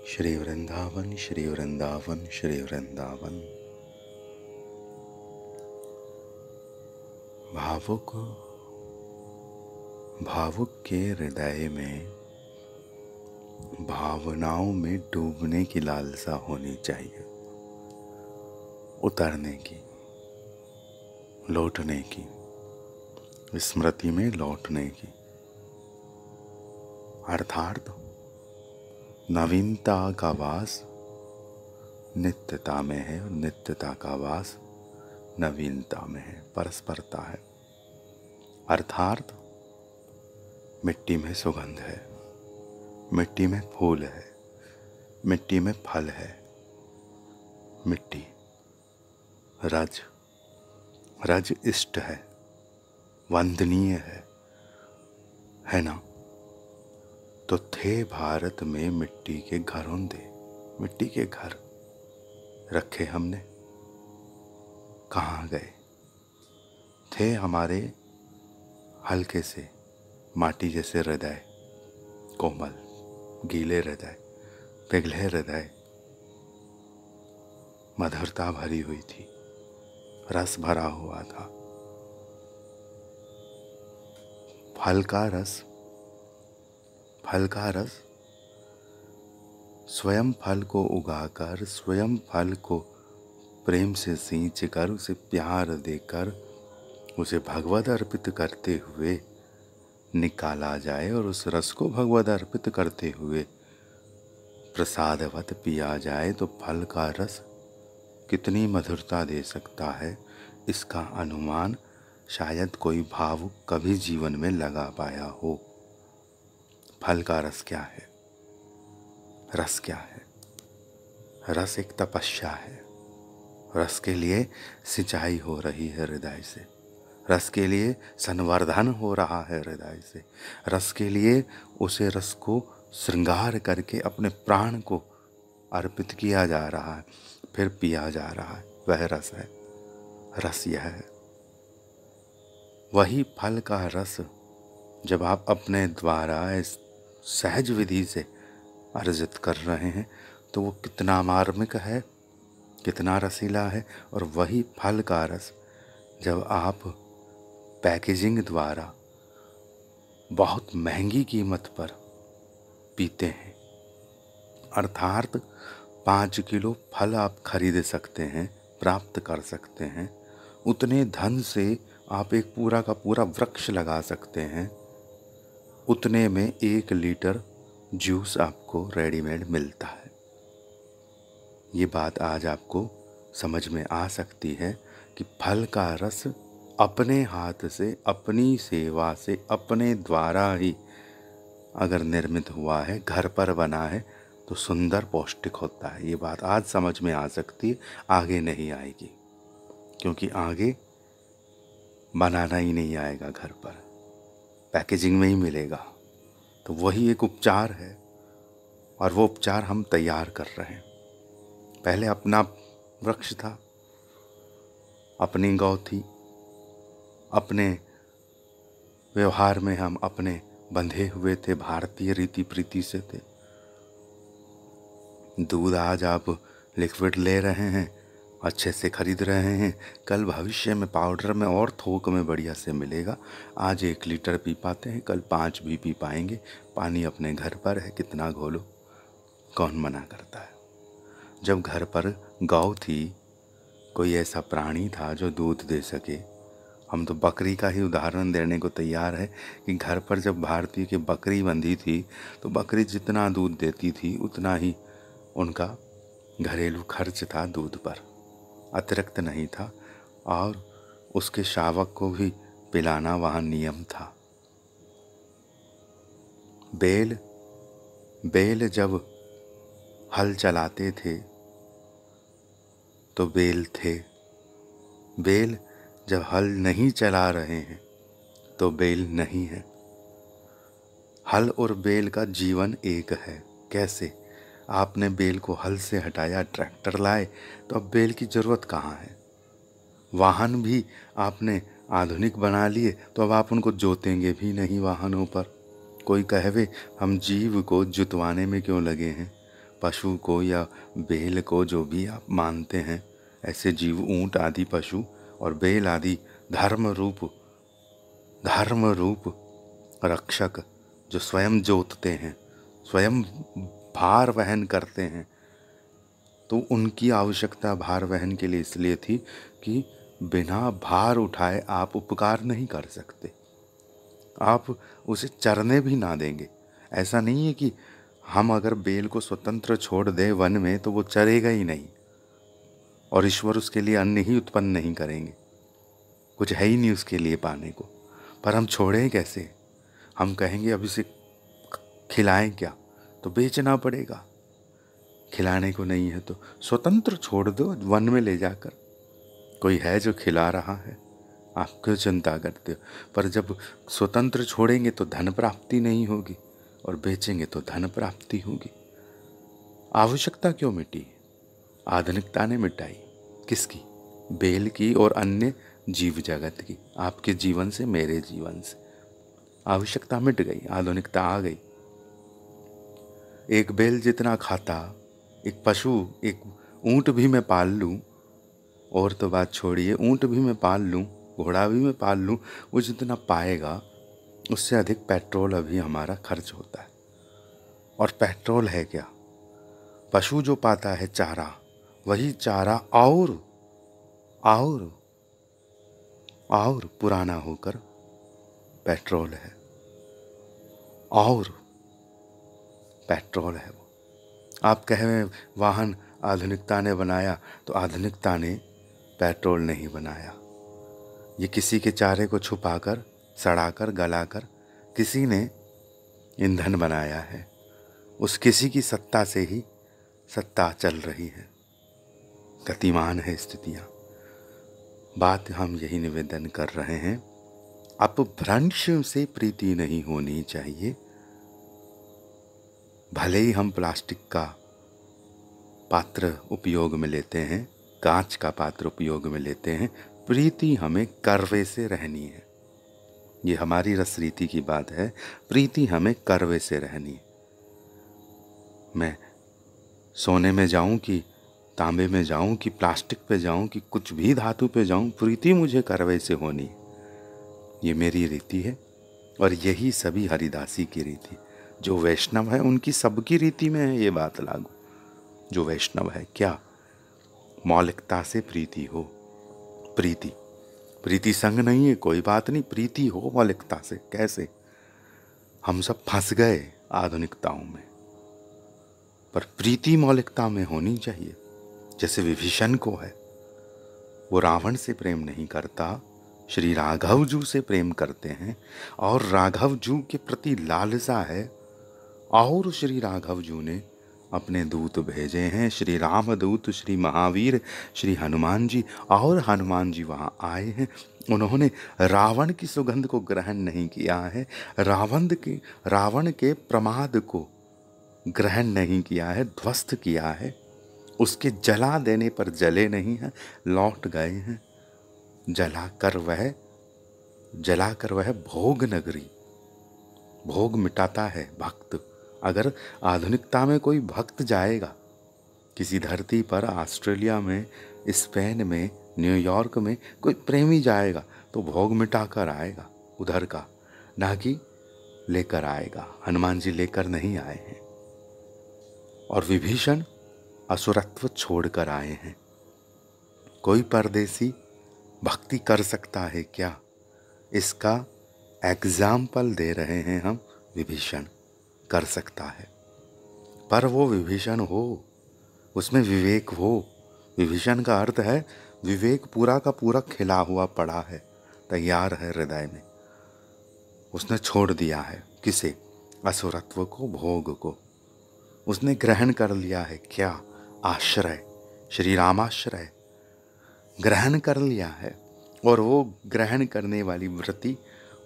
श्री वृंदावन श्री वृंदावन श्री वृंदावन। भावुक के हृदय में भावनाओं में डूबने की लालसा होनी चाहिए, उतरने की, लौटने की, स्मृति में लौटने की। अर्थात नवीनता का वास नित्यता में है और नित्यता का वास नवीनता में है, परस्परता है। अर्थात मिट्टी में सुगंध है, मिट्टी में फूल है, मिट्टी में फल है। मिट्टी रज इष्ट है, वंदनीय है ना। तो थे भारत में मिट्टी के घरों दे, मिट्टी के घर रखे हमने, कहाँ गए? थे हमारे हल्के से माटी जैसे हृदय, कोमल गीले हृदय, पिघले हृदय, मधुरता भरी हुई थी, रस भरा हुआ था। फल का रस स्वयं फल को उगाकर, स्वयं फल को प्रेम से सींच कर, उसे प्यार देकर, उसे भगवद अर्पित करते हुए निकाला जाए और उस रस को भगवद अर्पित करते हुए प्रसादवत पिया जाए तो फल का रस कितनी मधुरता दे सकता है, इसका अनुमान शायद कोई भावुक कभी जीवन में लगा पाया हो। फल का रस क्या है? रस क्या है? रस एक तपस्या है। रस के लिए सिंचाई हो रही है हृदय से, रस के लिए संवर्धन हो रहा है हृदय से, रस के लिए उसे रस को श्रृंगार करके अपने प्राण को अर्पित किया जा रहा है, फिर पिया जा रहा है। वह रस है। रस यह है। वही फल का रस जब आप अपने द्वारा इस सहज विधि से अर्जित कर रहे हैं तो वो कितना मार्मिक है, कितना रसीला है। और वही फल का रस जब आप पैकेजिंग द्वारा बहुत महंगी कीमत पर पीते हैं, अर्थात 5 किलो फल आप खरीद सकते हैं, प्राप्त कर सकते हैं, उतने धन से आप एक पूरा का पूरा वृक्ष लगा सकते हैं, उतने में 1 लीटर जूस आपको रेडीमेड मिलता है। ये बात आज आपको समझ में आ सकती है कि फल का रस अपने हाथ से, अपनी सेवा से, अपने द्वारा ही अगर निर्मित हुआ है, घर पर बना है तो सुंदर पौष्टिक होता है। ये बात आज समझ में आ सकती है, आगे नहीं आएगी, क्योंकि आगे बनाना ही नहीं आएगा, घर पर पैकेजिंग में ही मिलेगा। तो वही एक उपचार है और वो उपचार हम तैयार कर रहे हैं। पहले अपना वृक्ष था, अपनी गौ थी, अपने व्यवहार में हम अपने बंधे हुए थे, भारतीय रीति प्रीति से थे। दूध आज आप लिक्विड ले रहे हैं, अच्छे से खरीद रहे हैं, कल भविष्य में पाउडर में और थोक में बढ़िया से मिलेगा। आज 1 लीटर पी पाते हैं, कल 5 भी पी पाएंगे। पानी अपने घर पर है, कितना घोलो, कौन मना करता है। जब घर पर गौ थी, कोई ऐसा प्राणी था जो दूध दे सके, हम तो बकरी का ही उदाहरण देने को तैयार है कि घर पर जब भारतीय की बकरी बंधी थी तो बकरी जितना दूध देती थी उतना ही उनका घरेलू खर्च था दूध पर, अतिरिक्त नहीं था। और उसके शावक को भी पिलाना वहाँ नियम था। बैल जब हल चलाते थे तो बैल थे, बैल जब हल नहीं चला रहे हैं तो बैल नहीं है। हल और बैल का जीवन एक है। कैसे? आपने बैल को हल से हटाया, ट्रैक्टर लाए, तो अब बैल की ज़रूरत कहाँ है। वाहन भी आपने आधुनिक बना लिए तो अब आप उनको जोतेंगे भी नहीं वाहनों पर। कोई कहे हम जीव को जुतवाने में क्यों लगे हैं, पशु को या बैल को, जो भी आप मानते हैं, ऐसे जीव, ऊंट आदि पशु और बैल आदि धर्म रूप रक्षक जो स्वयं जोतते हैं, स्वयं भार वहन करते हैं, तो उनकी आवश्यकता भार वहन के लिए इसलिए थी कि बिना भार उठाए आप उपकार नहीं कर सकते, आप उसे चरने भी ना देंगे। ऐसा नहीं है कि हम अगर बैल को स्वतंत्र छोड़ दें वन में तो वो चरेगा ही नहीं और ईश्वर उसके लिए अन्न ही उत्पन्न नहीं करेंगे, कुछ है ही नहीं उसके लिए पाने को। पर हम छोड़ें कैसे? हम कहेंगे अब इसे खिलाएं क्या, तो बेचना पड़ेगा। खिलाने को नहीं है तो स्वतंत्र छोड़ दो वन में ले जाकर, कोई है जो खिला रहा है, आप क्यों चिंता करते हो? पर जब स्वतंत्र छोड़ेंगे तो धन प्राप्ति नहीं होगी और बेचेंगे तो धन प्राप्ति होगी। आवश्यकता क्यों मिटी? आधुनिकता ने मिटाई। किसकी? बैल की और अन्य जीव जगत की। आपके जीवन से, मेरे जीवन से आवश्यकता मिट गई, आधुनिकता आ गई। एक बैल जितना खाता, एक पशु, एक ऊंट भी मैं पाल लूँ, और तो बात छोड़िए, ऊंट भी मैं पाल लूँ, घोड़ा भी मैं पाल लूँ, वो जितना पाएगा उससे अधिक पेट्रोल अभी हमारा खर्च होता है। और पेट्रोल है क्या? पशु जो पाता है चारा, वही चारा और पुराना होकर पेट्रोल है, और पेट्रोल है वो। आप कहें वाहन आधुनिकता ने बनाया, तो आधुनिकता ने पेट्रोल नहीं बनाया। ये किसी के चारे को छुपाकर, सड़ाकर, गलाकर किसी ने ईंधन बनाया है। उस किसी की सत्ता से ही सत्ता चल रही है, गतिमान है स्थितियाँ। बात हम यही निवेदन कर रहे हैं, अपभ्रंश से प्रीति नहीं होनी चाहिए। भले ही हम प्लास्टिक का पात्र उपयोग में लेते हैं, कांच का पात्र उपयोग में लेते हैं, प्रीति हमें करवे से रहनी है। ये हमारी रसरीति की बात है, प्रीति हमें करवे से रहनी है। मैं सोने में जाऊं कि तांबे में जाऊं कि प्लास्टिक पे जाऊं कि कुछ भी धातु पे जाऊं, प्रीति मुझे करवे से होनी है। ये मेरी रीति है और यही सभी हरिदासी की रीति। जो वैष्णव है उनकी सबकी रीति में है ये बात लागू। जो वैष्णव है, क्या मौलिकता से प्रीति हो, प्रीति संग नहीं है, कोई बात नहीं, प्रीति हो मौलिकता से। कैसे? हम सब फंस गए आधुनिकताओं में, पर प्रीति मौलिकता में होनी चाहिए। जैसे विभीषण को है, वो रावण से प्रेम नहीं करता, श्री राघव जू से प्रेम करते हैं और राघव जू के प्रति लालसा है। और श्री राघव जू ने अपने दूत भेजे हैं, श्री रामदूत, श्री महावीर, श्री हनुमान जी, और हनुमान जी वहाँ आए हैं। उन्होंने रावण की सुगंध को ग्रहण नहीं किया है, रावण के प्रमाद को ग्रहण नहीं किया है, ध्वस्त किया है। उसके जला देने पर जले नहीं हैं, लौट गए हैं। जलाकर वह भोग नगरी, भोग मिटाता है भक्त। अगर आधुनिकता में कोई भक्त जाएगा किसी धरती पर, ऑस्ट्रेलिया में, स्पेन में, न्यूयॉर्क में कोई प्रेमी जाएगा तो भोग मिटा कर आएगा उधर का, ना कि लेकर आएगा। हनुमान जी लेकर नहीं आए हैं। और विभीषण असुरत्व छोड़ कर आए हैं। कोई परदेसी भक्ति कर सकता है क्या? इसका एग्जाम्पल दे रहे हैं हम। विभीषण कर सकता है, पर वो विभीषण हो, उसमें विवेक हो। विभीषण का अर्थ है विवेक पूरा का पूरा खिला हुआ पड़ा है, तैयार है हृदय में। उसने छोड़ दिया है किसे? असुरत्व को, भोग को उसने ग्रहण कर लिया है। क्या? आश्रय, श्री रामाश्रय ग्रहण कर लिया है। और वो ग्रहण करने वाली वृत्ति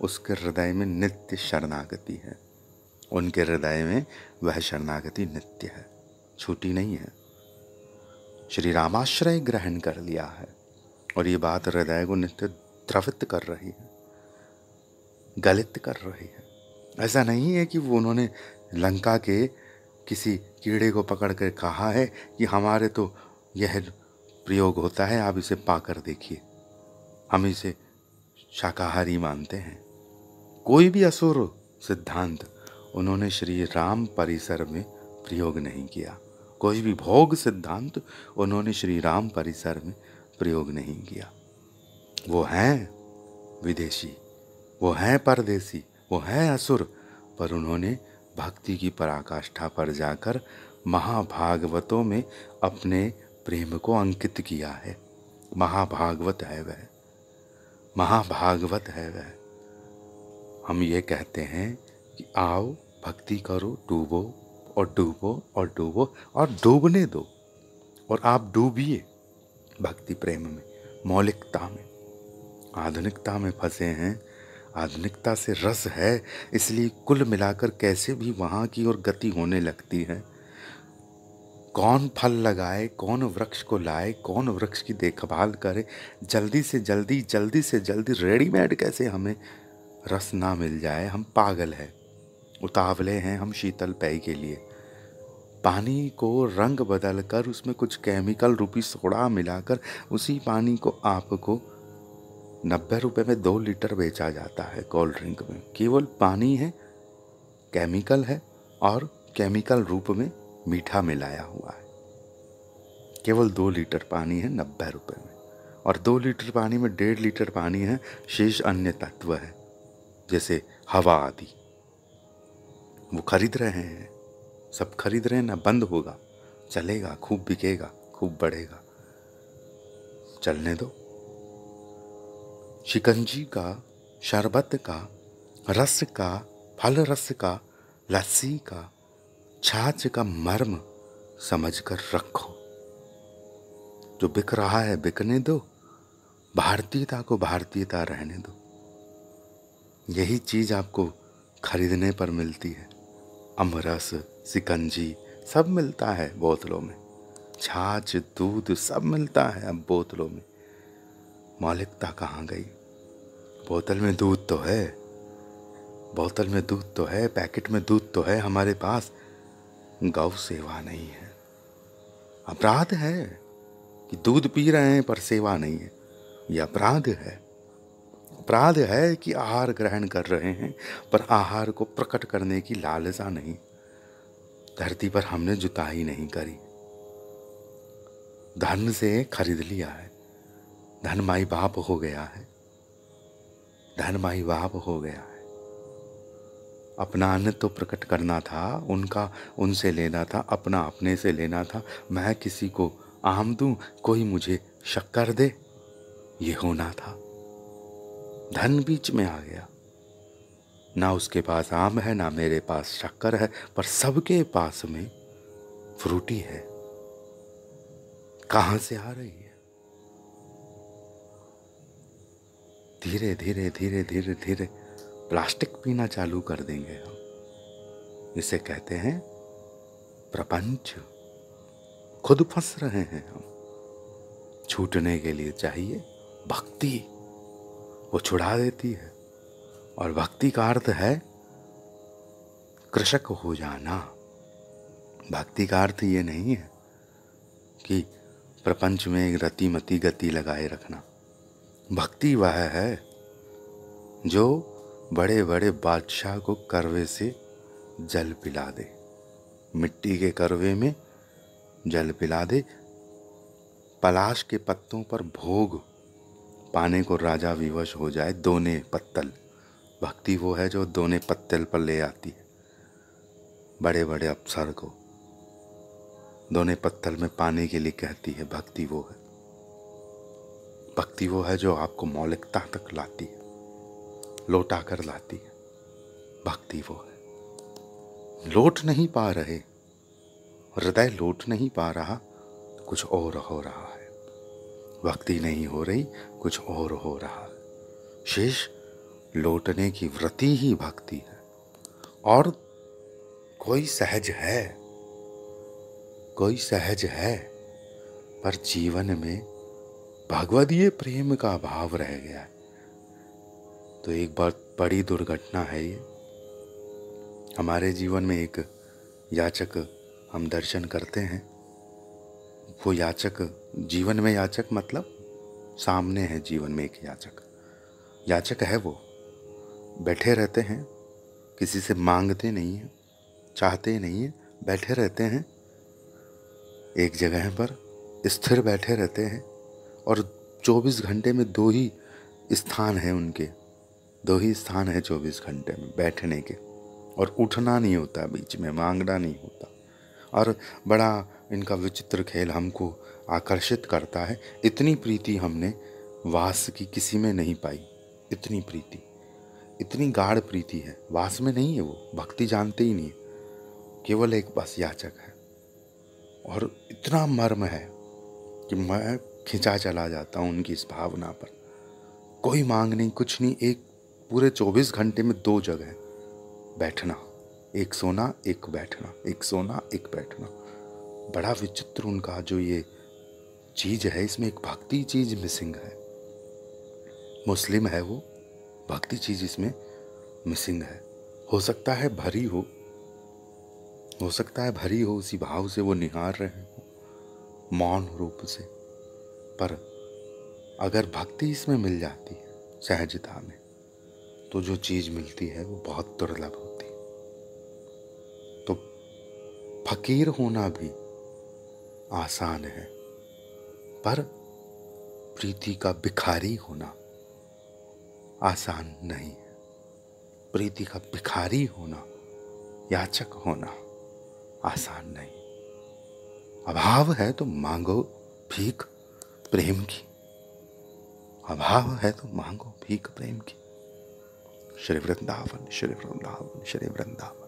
उसके हृदय में नित्य शरणागति है। उनके हृदय में वह शरणागति नित्य है, छूटी नहीं है। श्री रामाश्रय ग्रहण कर लिया है और ये बात हृदय को नित्य द्रवित कर रही है, गलित कर रही है। ऐसा नहीं है कि वो उन्होंने लंका के किसी कीड़े को पकड़ कर कहा है कि हमारे तो यह प्रयोग होता है, आप इसे पाकर देखिए, हम इसे शाकाहारी मानते हैं। कोई भी असुर सिद्धांत उन्होंने श्री राम परिसर में प्रयोग नहीं किया। कोई भी भोग सिद्धांत उन्होंने श्री राम परिसर में प्रयोग नहीं किया। वो हैं विदेशी, वो हैं परदेसी, वो हैं असुर, पर उन्होंने भक्ति की पराकाष्ठा पर जाकर महाभागवतों में अपने प्रेम को अंकित किया है। महाभागवत है वह, महाभागवत है वह। हम ये कहते हैं कि आओ भक्ति करो, डूबो और डूबो और डूबो और डूबने दो, और आप डूबिए भक्ति प्रेम में, मौलिकता में। आधुनिकता में फंसे हैं, आधुनिकता से रस है, इसलिए कुल मिलाकर कैसे भी वहाँ की ओर गति होने लगती है। कौन फल लगाए, कौन वृक्ष को लाए, कौन वृक्ष की देखभाल करे, जल्दी से जल्दी, जल्दी से जल्दी रेडीमेड कैसे हमें रस ना मिल जाए। हम पागल हैं, उतावले हैं हम शीतल पेय के लिए। पानी को रंग बदल कर उसमें कुछ केमिकल रूपी सोडा मिलाकर उसी पानी को आपको 90 रुपये में 2 लीटर बेचा जाता है कोल्ड ड्रिंक में। केवल पानी है, केमिकल है, और केमिकल रूप में मीठा मिलाया हुआ है। केवल 2 लीटर पानी है 90 रुपये में, और 2 लीटर पानी में 1.5 लीटर पानी है, शेष अन्य तत्व है जैसे हवा आदि। वो खरीद रहे हैं, सब खरीद रहे हैं ना। बंद होगा, चलेगा, खूब बिकेगा, खूब बढ़ेगा, चलने दो। शिकंजी का, शरबत का, रस का, फल रस का, लस्सी का, छाछ का मर्म समझकर रखो। जो बिक रहा है बिकने दो, भारतीयता को भारतीयता रहने दो। यही चीज आपको खरीदने पर मिलती है। अमरस, शिकंजी सब मिलता है बोतलों में, छाछ, दूध सब मिलता है अब बोतलों में। मौलिकता कहाँ गई? बोतल में दूध तो है, बोतल में दूध तो है, पैकेट में दूध तो है हमारे पास, गौ सेवा नहीं है। अपराध है कि दूध पी रहे हैं पर सेवा नहीं है, ये अपराध है। अपराध है कि आहार ग्रहण कर रहे हैं पर आहार को प्रकट करने की लालसा नहीं। धरती पर हमने जुताई नहीं करी, धन से खरीद लिया है। धन माई बाप हो गया है, धन माई बाप हो गया है। अपना अन्न तो प्रकट करना था, उनका उनसे लेना था, अपना अपने से लेना था। मैं किसी को आम दूं, कोई मुझे शक्कर दे, ये होना था। धन बीच में आ गया, ना उसके पास आम है ना मेरे पास शक्कर है, पर सबके पास में फ्रूटी है। कहां से आ रही है? धीरे धीरे धीरे धीरे धीरे प्लास्टिक पीना चालू कर देंगे हम। इसे कहते हैं प्रपंच। खुद फंस रहे हैं हम। छूटने के लिए चाहिए भक्ति, वो छुड़ा देती है। और भक्ति का अर्थ है कृषक हो जाना। भक्ति का अर्थ ये नहीं है कि प्रपंच में एक रतिमती गति लगाए रखना। भक्ति वह है जो बड़े बड़े बादशाह को करवे से जल पिला दे, मिट्टी के करवे में जल पिला दे। पलाश के पत्तों पर भोग पाने को राजा विवश हो जाए, दोने पत्तल। भक्ति वो है जो दोने पत्तल पर ले आती है बड़े बड़े अफसर को, दोने पत्तल में पाने के लिए कहती है। भक्ति वो है, भक्ति वो है जो आपको मौलिकता तक लाती है, लौटा कर लाती है। भक्ति वो है। लौट नहीं पा रहे, हृदय लौट नहीं पा रहा, कुछ और हो रहा है। भक्ति नहीं हो रही, कुछ और हो रहा है। शेष लौटने की वृत्ति ही भक्ति है। और कोई सहज है, कोई सहज है, पर जीवन में भगवदीय प्रेम का अभाव रह गया है। तो एक बार बड़ी दुर्घटना है ये। हमारे जीवन में एक याचक हम दर्शन करते हैं, वो याचक जीवन में याचक मतलब सामने है जीवन में एक याचक। याचक है वो, बैठे रहते हैं, किसी से मांगते नहीं हैं, चाहते नहीं हैं, बैठे रहते हैं एक जगह पर, स्थिर बैठे रहते हैं। और 24 घंटे में 2 ही स्थान हैं उनके, 2 ही स्थान है 24 घंटे में बैठने के, और उठना नहीं होता, बीच में मांगना नहीं होता। और बड़ा इनका विचित्र खेल हमको आकर्षित करता है। इतनी प्रीति हमने वास की किसी में नहीं पाई, इतनी प्रीति, इतनी गाढ़ प्रीति है, वास में नहीं है, वो भक्ति जानते ही नहीं है, केवल एक बस याचक है। और इतना मर्म है कि मैं खिंचा चला जाता हूँ उनकी इस भावना पर। कोई मांग नहीं, कुछ नहीं, एक पूरे 24 घंटे में 2 जगह बैठना, एक सोना एक बैठना, एक सोना एक बैठना। बड़ा विचित्र उनका जो ये चीज है, इसमें एक भक्ति चीज मिसिंग है। मुस्लिम है वो, भक्ति चीज इसमें मिसिंग है। हो सकता है भरी हो, हो सकता है भरी हो, उसी भाव से वो निहार रहे हो मौन रूप से। पर अगर भक्ति इसमें मिल जाती है सहजता में, तो जो चीज मिलती है वो बहुत दुर्लभ होती है। तो फकीर होना भी आसान है, पर प्रीति का भिखारी होना आसान नहीं है। प्रीति का भिखारी होना, याचक होना आसान नहीं। अभाव है तो मांगो भीख प्रेम की, अभाव है तो मांगो भीख प्रेम की। श्री वृंदावन, श्री वृंदावन, श्री वृंदावन।